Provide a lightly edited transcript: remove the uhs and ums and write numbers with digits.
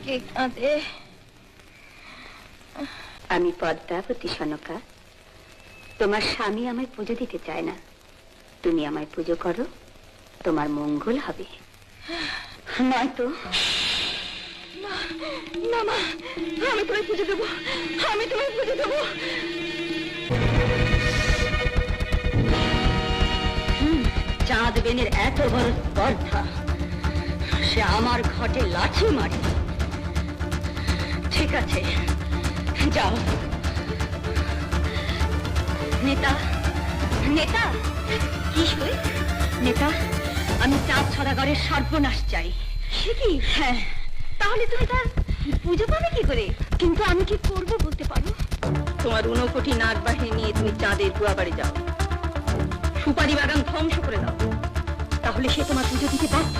কে কাঁদে? আমি পদ্মাবতী সনকা। তোমার স্বামী আমায় পুজো দিতে চায় না, তুমি আমায় পুজো করো, তোমার মঙ্গল হবে। নয়তো না মা, আমি তোমায় পুজো দেবো, আমি তোমায় পুজো দেবো। চাঁদ বেনের এত বড় স্পর্ধা, সে আমার ঘটে লাঠি মারে। ঠিক আছে, যাও। নেতা, নেতা, কি শুয়ে? নেতা, আমি চাঁদ সদাগরের সর্বনাশ চাই। সে কি? হ্যাঁ। তাহলে তুমি তার পুজো পাবে কি করে? কিন্তু আমি কি করবো বলতে পারো? তোমার 59 কোটি নাগ বাহিনী নিয়ে তুমি চাঁদের গুয়াবাড়ি যাও, সুপারি বাগান ধ্বংস করে দাও, তাহলে সে তোমার পুজো দিতে বাধ্য।